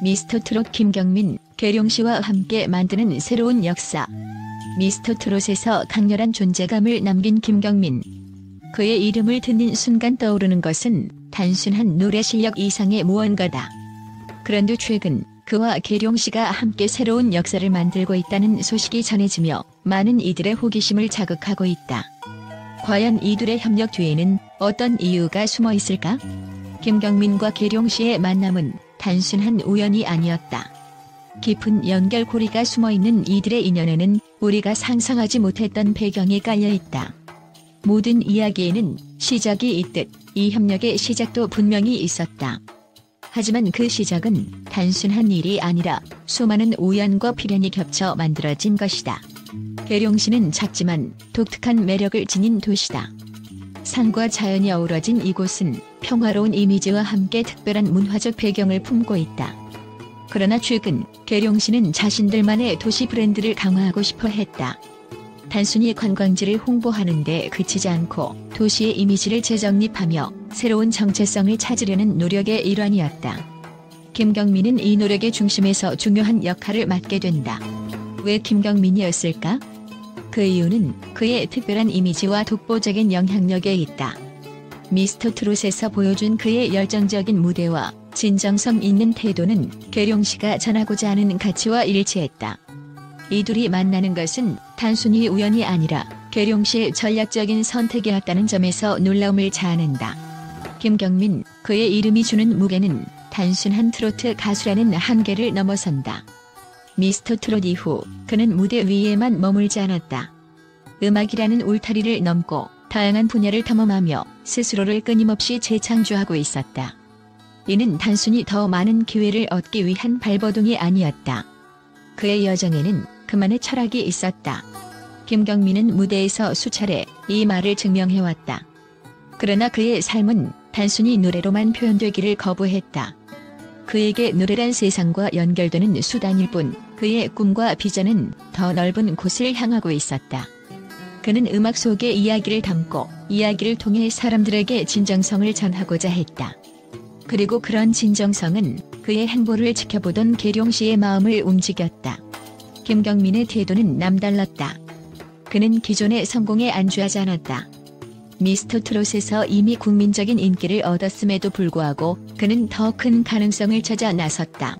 미스터 트롯 김경민, 계룡씨와 함께 만드는 새로운 역사. 미스터 트롯에서 강렬한 존재감을 남긴 김경민. 그의 이름을 듣는 순간 떠오르는 것은 단순한 노래 실력 이상의 무언가다. 그런데 최근 그와 계룡씨가 함께 새로운 역사를 만들고 있다는 소식이 전해지며 많은 이들의 호기심을 자극하고 있다. 과연 이들의 협력 뒤에는 어떤 이유가 숨어 있을까? 김경민과 계룡씨의 만남은 단순한 우연이 아니었다. 깊은 연결고리가 숨어있는 이들의 인연에는 우리가 상상하지 못했던 배경이 깔려있다. 모든 이야기에는 시작이 있듯 이 협력의 시작도 분명히 있었다. 하지만 그 시작은 단순한 일이 아니라 수많은 우연과 필연이 겹쳐 만들어진 것이다. 계룡시는 작지만 독특한 매력을 지닌 도시다. 산과 자연이 어우러진 이곳은 평화로운 이미지와 함께 특별한 문화적 배경을 품고 있다. 그러나 최근 계룡시는 자신들만의 도시 브랜드를 강화하고 싶어 했다. 단순히 관광지를 홍보하는 데 그치지 않고 도시의 이미지를 재정립하며 새로운 정체성을 찾으려는 노력의 일환이었다. 김경민은 이 노력의 중심에서 중요한 역할을 맡게 된다. 왜 김경민이었을까? 그 이유는 그의 특별한 이미지와 독보적인 영향력에 있다. 미스터 트롯에서 보여준 그의 열정적인 무대와 진정성 있는 태도는 계룡씨가 전하고자 하는 가치와 일치했다. 이 둘이 만나는 것은 단순히 우연이 아니라 계룡씨의 전략적인 선택이었다는 점에서 놀라움을 자아낸다. 김경민, 그의 이름이 주는 무게는 단순한 트로트 가수라는 한계를 넘어선다. 미스터 트롯 이후 그는 무대 위에만 머물지 않았다. 음악이라는 울타리를 넘고 다양한 분야를 탐험하며 스스로를 끊임없이 재창조하고 있었다. 이는 단순히 더 많은 기회를 얻기 위한 발버둥이 아니었다. 그의 여정에는 그만의 철학이 있었다. 김경민은 무대에서 수차례 이 말을 증명해왔다. 그러나 그의 삶은 단순히 노래로만 표현되기를 거부했다. 그에게 노래란 세상과 연결되는 수단일 뿐 그의 꿈과 비전은 더 넓은 곳을 향하고 있었다. 그는 음악 속의 이야기를 담고 이야기를 통해 사람들에게 진정성을 전하고자 했다. 그리고 그런 진정성은 그의 행보를 지켜보던 계룡씨의 마음을 움직였다. 김경민의 태도는 남달랐다. 그는 기존의 성공에 안주하지 않았다. 미스터 트롯에서 이미 국민적인 인기를 얻었음에도 불구하고 그는 더 큰 가능성을 찾아 나섰다.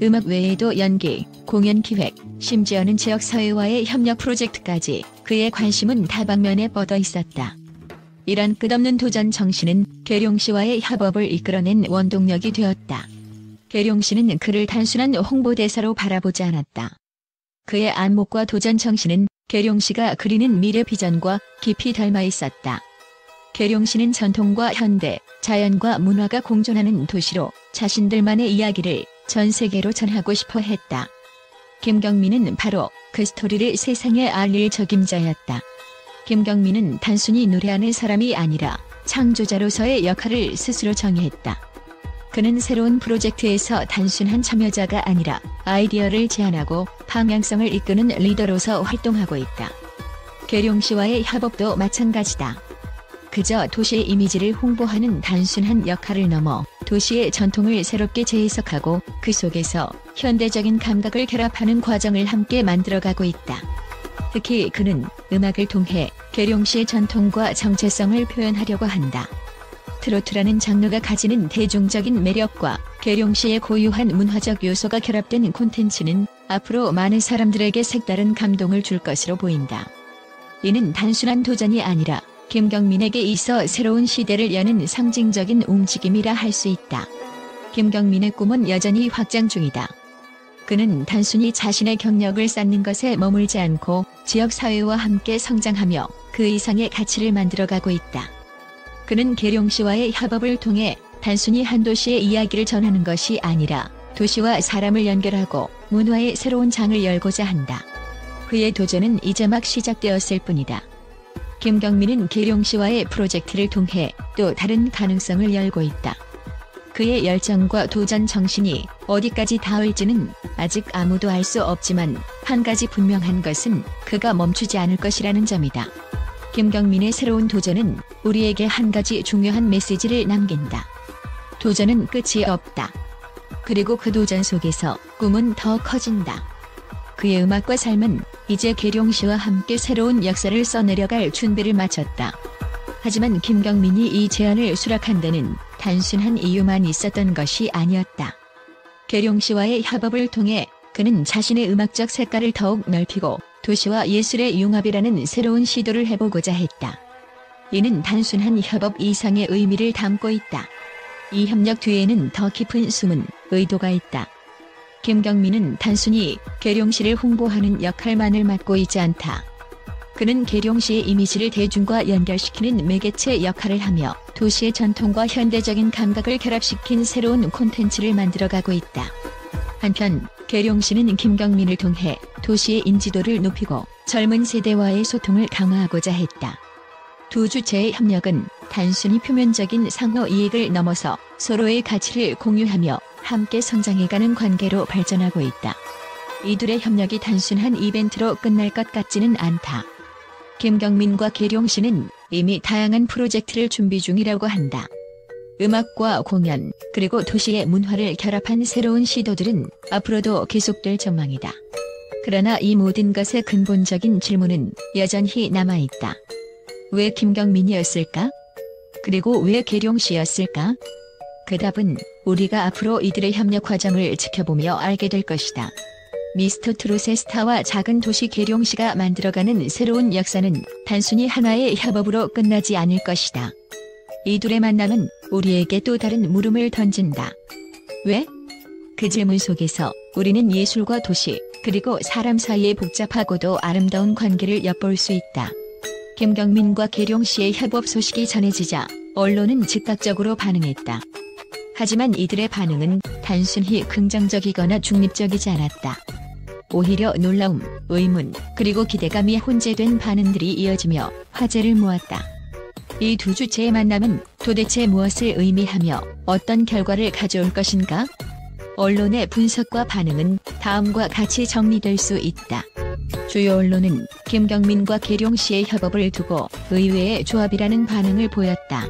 음악 외에도 연기, 공연 기획, 심지어는 지역사회와의 협력 프로젝트까지 그의 관심은 다방면에 뻗어 있었다. 이런 끝없는 도전 정신은 계룡씨와의 협업을 이끌어낸 원동력이 되었다. 계룡씨는 그를 단순한 홍보대사로 바라보지 않았다. 그의 안목과 도전 정신은 계룡씨가 그리는 미래 비전과 깊이 닮아 있었다. 계룡시는 전통과 현대, 자연과 문화가 공존하는 도시로 자신들만의 이야기를 전 세계로 전하고 싶어 했다. 김경민은 바로 그 스토리를 세상에 알릴 적임자였다. 김경민은 단순히 노래하는 사람이 아니라 창조자로서의 역할을 스스로 정의했다. 그는 새로운 프로젝트에서 단순한 참여자가 아니라 아이디어를 제안하고 방향성을 이끄는 리더로서 활동하고 있다. 계룡씨와의 협업도 마찬가지다. 그저 도시의 이미지를 홍보하는 단순한 역할을 넘어 도시의 전통을 새롭게 재해석하고 그 속에서 현대적인 감각을 결합하는 과정을 함께 만들어가고 있다. 특히 그는 음악을 통해 계룡시의 전통과 정체성을 표현하려고 한다. 트로트라는 장르가 가지는 대중적인 매력과 계룡시의 고유한 문화적 요소가 결합된 콘텐츠는 앞으로 많은 사람들에게 색다른 감동을 줄 것으로 보인다. 이는 단순한 도전이 아니라 김경민에게 있어 새로운 시대를 여는 상징적인 움직임이라 할 수 있다. 김경민의 꿈은 여전히 확장 중이다. 그는 단순히 자신의 경력을 쌓는 것에 머물지 않고 지역사회와 함께 성장하며 그 이상의 가치를 만들어가고 있다. 그는 계룡시와의 협업을 통해 단순히 한 도시의 이야기를 전하는 것이 아니라 도시와 사람을 연결하고 문화의 새로운 장을 열고자 한다. 그의 도전은 이제 막 시작되었을 뿐이다. 김경민은 계룡시와의 프로젝트를 통해 또 다른 가능성을 열고 있다. 그의 열정과 도전 정신이 어디까지 닿을지는 아직 아무도 알 수 없지만 한 가지 분명한 것은 그가 멈추지 않을 것이라는 점이다. 김경민의 새로운 도전은 우리에게 한 가지 중요한 메시지를 남긴다. 도전은 끝이 없다. 그리고 그 도전 속에서 꿈은 더 커진다. 그의 음악과 삶은 이제 계룡씨와 함께 새로운 역사를 써내려갈 준비를 마쳤다. 하지만 김경민이 이 제안을 수락한 데는 단순한 이유만 있었던 것이 아니었다. 계룡씨와의 협업을 통해 그는 자신의 음악적 색깔을 더욱 넓히고 도시와 예술의 융합이라는 새로운 시도를 해보고자 했다. 이는 단순한 협업 이상의 의미를 담고 있다. 이 협력 뒤에는 더 깊은 숨은 의도가 있다. 김경민은 단순히 계룡씨를 홍보하는 역할만을 맡고 있지 않다. 그는 계룡씨의 이미지를 대중과 연결시키는 매개체 역할을 하며 도시의 전통과 현대적인 감각을 결합시킨 새로운 콘텐츠를 만들어가고 있다. 한편 계룡씨는 김경민을 통해 도시의 인지도를 높이고 젊은 세대와의 소통을 강화하고자 했다. 두 주체의 협력은 단순히 표면적인 상호 이익을 넘어서 서로의 가치를 공유하며 함께 성장해가는 관계로 발전하고 있다. 이들의 협력이 단순한 이벤트로 끝날 것 같지는 않다. 김경민과 계룡씨는 이미 다양한 프로젝트를 준비 중이라고 한다. 음악과 공연, 그리고 도시의 문화를 결합한 새로운 시도들은 앞으로도 계속될 전망이다. 그러나 이 모든 것의 근본적인 질문은 여전히 남아있다. 왜 김경민이었을까? 그리고 왜 계룡씨였을까? 그 답은 우리가 앞으로 이들의 협력 과정을 지켜보며 알게 될 것이다. 미스터 트롯의 스타와 작은 도시 계룡씨가 만들어가는 새로운 역사는 단순히 하나의 협업으로 끝나지 않을 것이다. 이 둘의 만남은 우리에게 또 다른 물음을 던진다. 왜? 그 질문 속에서 우리는 예술과 도시, 그리고 사람 사이의 복잡하고도 아름다운 관계를 엿볼 수 있다. 김경민과 계룡씨의 협업 소식이 전해지자 언론은 즉각적으로 반응했다. 하지만 이들의 반응은 단순히 긍정적이거나 중립적이지 않았다. 오히려 놀라움, 의문, 그리고 기대감이 혼재된 반응들이 이어지며 화제를 모았다. 이 두 주체의 만남은 도대체 무엇을 의미하며 어떤 결과를 가져올 것인가? 언론의 분석과 반응은 다음과 같이 정리될 수 있다. 주요 언론은 김경민과 계룡씨의 협업을 두고 의외의 조합이라는 반응을 보였다.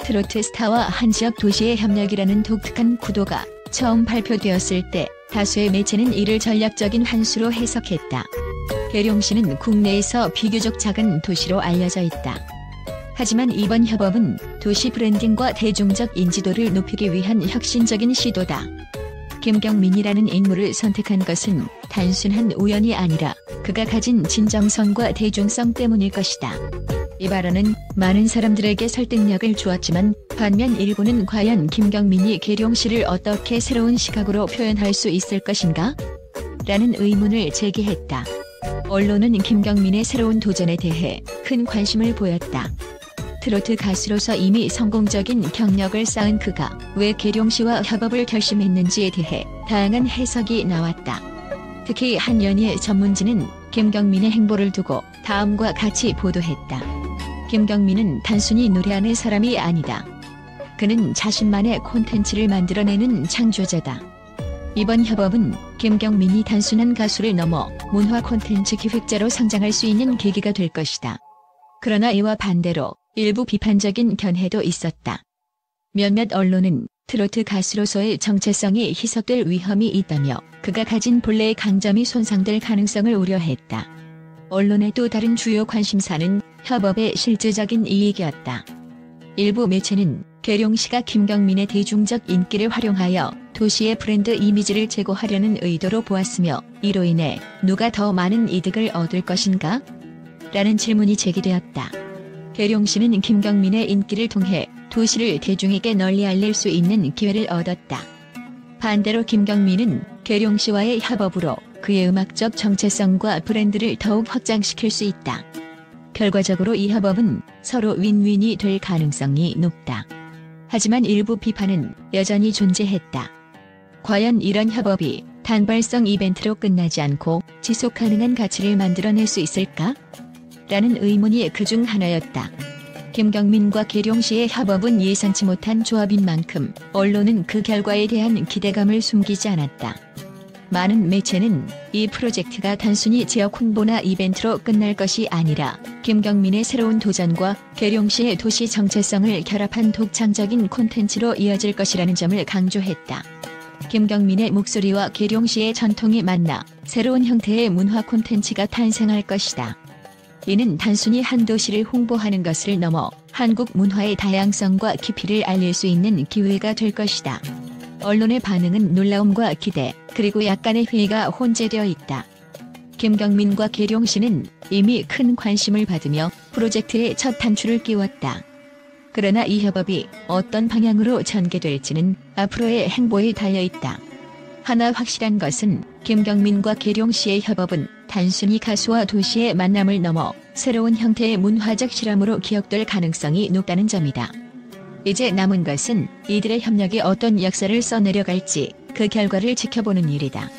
트로트 스타와 한 지역 도시의 협력이라는 독특한 구도가 처음 발표되었을 때 다수의 매체는 이를 전략적인 한 수로 해석했다. 계룡씨는 국내에서 비교적 작은 도시로 알려져 있다. 하지만 이번 협업은 도시 브랜딩과 대중적 인지도를 높이기 위한 혁신적인 시도다. 김경민이라는 인물을 선택한 것은 단순한 우연이 아니라 그가 가진 진정성과 대중성 때문일 것이다. 이 발언은 많은 사람들에게 설득력을 주었지만 반면 일부는 과연 김경민이 계룡씨를 어떻게 새로운 시각으로 표현할 수 있을 것인가? 라는 의문을 제기했다. 언론은 김경민의 새로운 도전에 대해 큰 관심을 보였다. 트로트 가수로서 이미 성공적인 경력을 쌓은 그가 왜 계룡씨와 협업을 결심했는지에 대해 다양한 해석이 나왔다. 특히 한 연예 전문지는 김경민의 행보를 두고 다음과 같이 보도했다. 김경민은 단순히 노래하는 사람이 아니다. 그는 자신만의 콘텐츠를 만들어내는 창조자다. 이번 협업은 김경민이 단순한 가수를 넘어 문화 콘텐츠 기획자로 성장할 수 있는 계기가 될 것이다. 그러나 이와 반대로 일부 비판적인 견해도 있었다. 몇몇 언론은 트로트 가수로서의 정체성이 희석될 위험이 있다며 그가 가진 본래의 강점이 손상될 가능성을 우려했다. 언론의 또 다른 주요 관심사는 협업의 실질적인 이익이었다. 일부 매체는 계룡씨가 김경민의 대중적 인기를 활용하여 도시의 브랜드 이미지를 제고하려는 의도로 보았으며 이로 인해 누가 더 많은 이득을 얻을 것인가? 라는 질문이 제기되었다. 계룡씨는 김경민의 인기를 통해 도시를 대중에게 널리 알릴 수 있는 기회를 얻었다. 반대로 김경민은 계룡씨와의 협업으로 그의 음악적 정체성과 브랜드를 더욱 확장시킬 수 있다. 결과적으로 이 협업은 서로 윈윈이 될 가능성이 높다. 하지만 일부 비판은 여전히 존재했다. 과연 이런 협업이 단발성 이벤트로 끝나지 않고 지속 가능한 가치를 만들어낼 수 있을까? 라는 의문이 그중 하나였다. 김경민과 계룡씨의 협업은 예상치 못한 조합인 만큼 언론은 그 결과에 대한 기대감을 숨기지 않았다. 많은 매체는 이 프로젝트가 단순히 지역 홍보나 이벤트로 끝날 것이 아니라 김경민의 새로운 도전과 계룡씨의 도시 정체성을 결합한 독창적인 콘텐츠로 이어질 것이라는 점을 강조했다. 김경민의 목소리와 계룡시의 전통이 만나 새로운 형태의 문화 콘텐츠가 탄생할 것이다. 이는 단순히 한 도시를 홍보하는 것을 넘어 한국 문화의 다양성과 깊이를 알릴 수 있는 기회가 될 것이다. 언론의 반응은 놀라움과 기대, 그리고 약간의 회의가 혼재되어 있다. 김경민과 계룡시는 이미 큰 관심을 받으며 프로젝트의 첫 단추를 끼웠다. 그러나 이 협업이 어떤 방향으로 전개될지는 앞으로의 행보에 달려있다. 하나 확실한 것은 김경민과 계룡시의 협업은 단순히 가수와 도시의 만남을 넘어 새로운 형태의 문화적 실험으로 기억될 가능성이 높다는 점이다. 이제 남은 것은 이들의 협력이 어떤 역사를 써내려갈지 그 결과를 지켜보는 일이다.